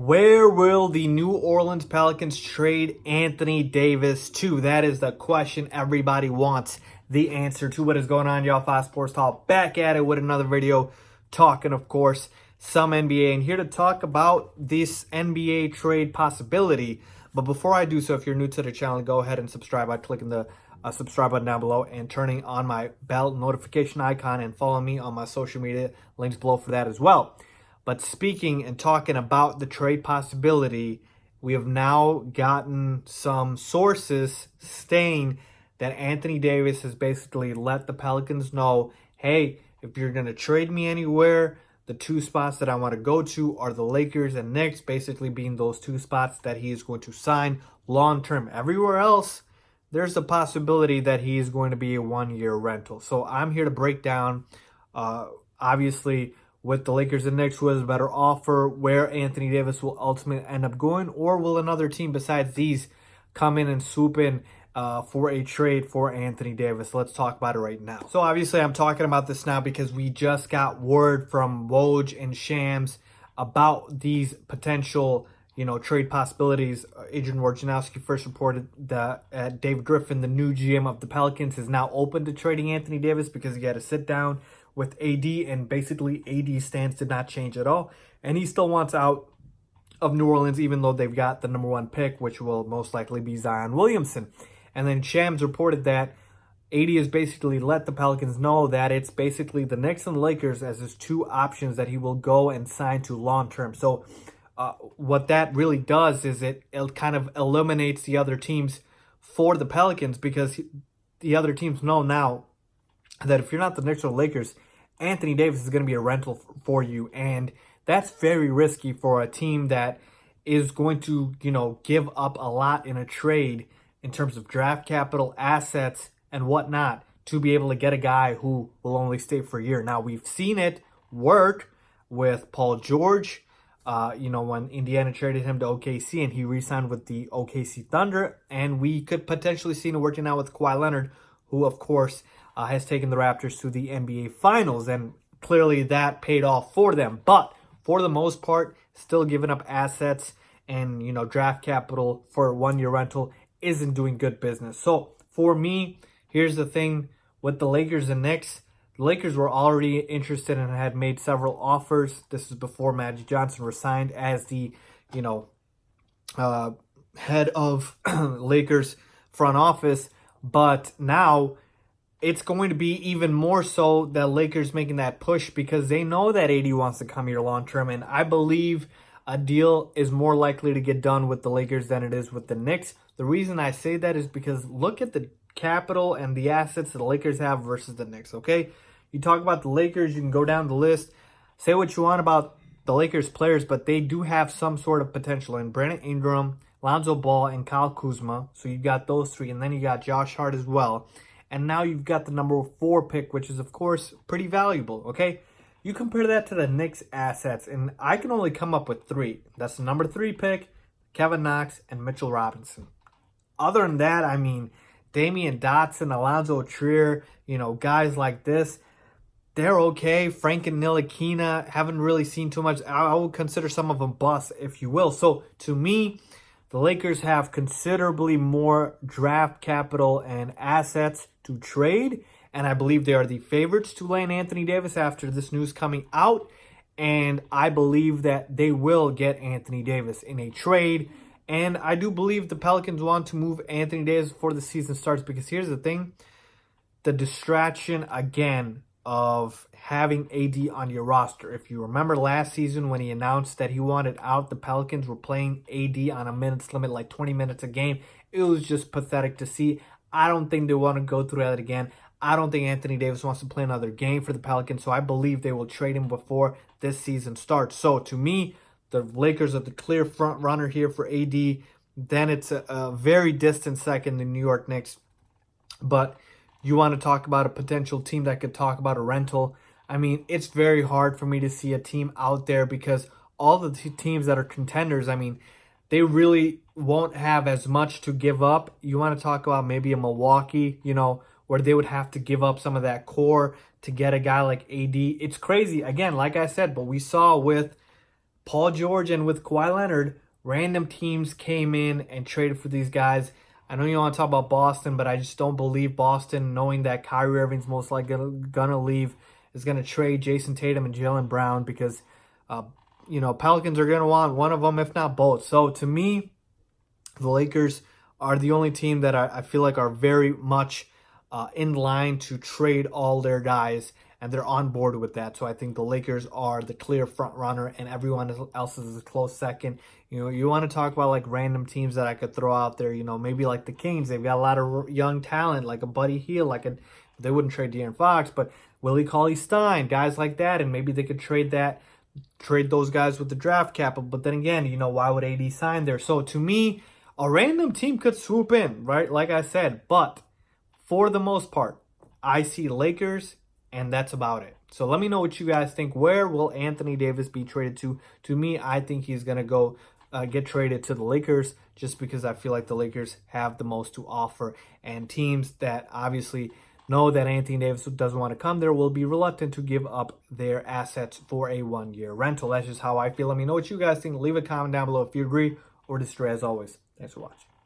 Where will the New Orleans Pelicans trade Anthony Davis to? That is the question everybody wants the answer to. What is going on, y'all? Fox Sports Talk back at it with another video talking, of course, some NBA. And here to talk about this NBA trade possibility. But before I do so, if you're new to the channel, go ahead and subscribe by clicking the subscribe button down below and turning on my bell notification icon, and follow me on my social media links below for that as well. But speaking and talking about the trade possibility, we have now gotten some sources saying that Anthony Davis has basically let the Pelicans know, hey, if you're going to trade me anywhere, the two spots that I want to go to are the Lakers and Knicks, basically being those two spots that he is going to sign long-term. Everywhere else, there's a possibility that he is going to be a one-year rental. So I'm here to break down, obviously, with the Lakers and Knicks, who has a better offer, where Anthony Davis will ultimately end up going, or will another team besides these come in and swoop in for a trade for Anthony Davis? Let's talk about it right now. So obviously I'm talking about this now because we just got word from Woj and Shams about these potential, trade possibilities. Adrian Wojnarowski first reported that Dave Griffin, the new GM of the Pelicans, is now open to trading Anthony Davis because he had to sit down with AD, and basically AD's stance did not change at all. And he still wants out of New Orleans, even though they've got the #1 pick, which will most likely be Zion Williamson. And then Shams reported that AD has basically let the Pelicans know that it's basically the Knicks and the Lakers as his two options that he will go and sign to long-term. So what that really does is it kind of eliminates the other teams for the Pelicans, because the other teams know now that if you're not the Knicks or Lakers, Anthony Davis is going to be a rental for you. And that's very risky for a team that is going to, give up a lot in a trade in terms of draft capital, assets, and whatnot to be able to get a guy who will only stay for a year. Now, we've seen it work with Paul George, when Indiana traded him to OKC and he re-signed with the OKC Thunder. And we could potentially see it working out with Kawhi Leonard, who, of course, has taken the Raptors to the NBA Finals, and clearly that paid off for them. But for the most part, still giving up assets and, draft capital for a one-year rental isn't doing good business. So for me, here's the thing with the Lakers and Knicks. The Lakers were already interested and had made several offers. This is before Magic Johnson resigned as the, head of Lakers front office. But now it's going to be even more so that Lakers making that push, because they know that AD wants to come here long term. And I believe a deal is more likely to get done with the Lakers than it is with the Knicks. The reason I say that is because look at the capital and the assets that the Lakers have versus the Knicks, okay? You talk about the Lakers, you can go down the list, say what you want about the Lakers players, but they do have some sort of potential in Brandon Ingram, Lonzo Ball, and Kyle Kuzma. So you got those three, and then you got Josh Hart as well. And now you've got the #4 pick, which is, of course, pretty valuable, okay? You compare that to the Knicks' assets, and I can only come up with 3. That's the #3 pick, Kevin Knox, and Mitchell Robinson. Other than that, I mean, Damian Dotson, Alonzo Trier, guys like this, they're okay. Frank and Ntilikina, haven't really seen too much. I would consider some of them busts, if you will. So, to me, the Lakers have considerably more draft capital and assets to trade, and I believe they are the favorites to land Anthony Davis after this news coming out, and I believe that they will get Anthony Davis in a trade, and I do believe the Pelicans want to move Anthony Davis before the season starts, because here's the thing, the distraction, again, of having AD on your roster. If you remember last season when he announced that he wanted out, the Pelicans were playing AD on a minutes limit, like 20 minutes a game. It was just pathetic to see. I don't think they want to go through that again. I don't think Anthony Davis wants to play another game for the Pelicans, so I believe they will trade him before this season starts. So to me, the Lakers are the clear front runner here for AD. Then it's a very distant second, the New York Knicks. But you want to talk about a potential team that could talk about a rental. I mean, it's very hard for me to see a team out there, because all the teams that are contenders, I mean, they really won't have as much to give up. You want to talk about maybe a Milwaukee, where they would have to give up some of that core to get a guy like AD. It's crazy. Again, like I said, but we saw with Paul George and with Kawhi Leonard, random teams came in and traded for these guys. I know you want to talk about Boston, but I just don't believe Boston, knowing that Kyrie Irving's most likely gonna leave, is gonna trade Jason Tatum and Jaylen Brown because, Pelicans are gonna want one of them, if not both. So to me, the Lakers are the only team that I feel like are very much in line to trade all their guys, and they're on board with that. So I think the Lakers are the clear front runner, and everyone else is a close second. You want to talk about like random teams that I could throw out there. Maybe like the Kings. They've got a lot of young talent, like a Buddy Hield, they wouldn't trade De'Aaron Fox, but Willie Cauley-Stein, guys like that, and maybe they could trade those guys with the draft capital. But then again, why would AD sign there? So to me, a random team could swoop in, right? Like I said, but for the most part, I see Lakers, and that's about it. So let me know what you guys think. Where will Anthony Davis be traded to? To me, I think he's going to go get traded to the Lakers just because I feel like the Lakers have the most to offer. And teams that obviously know that Anthony Davis doesn't want to come there will be reluctant to give up their assets for a one-year rental. That's just how I feel. Let me know what you guys think. Leave a comment down below if you agree or disagree. As always, thanks for watching.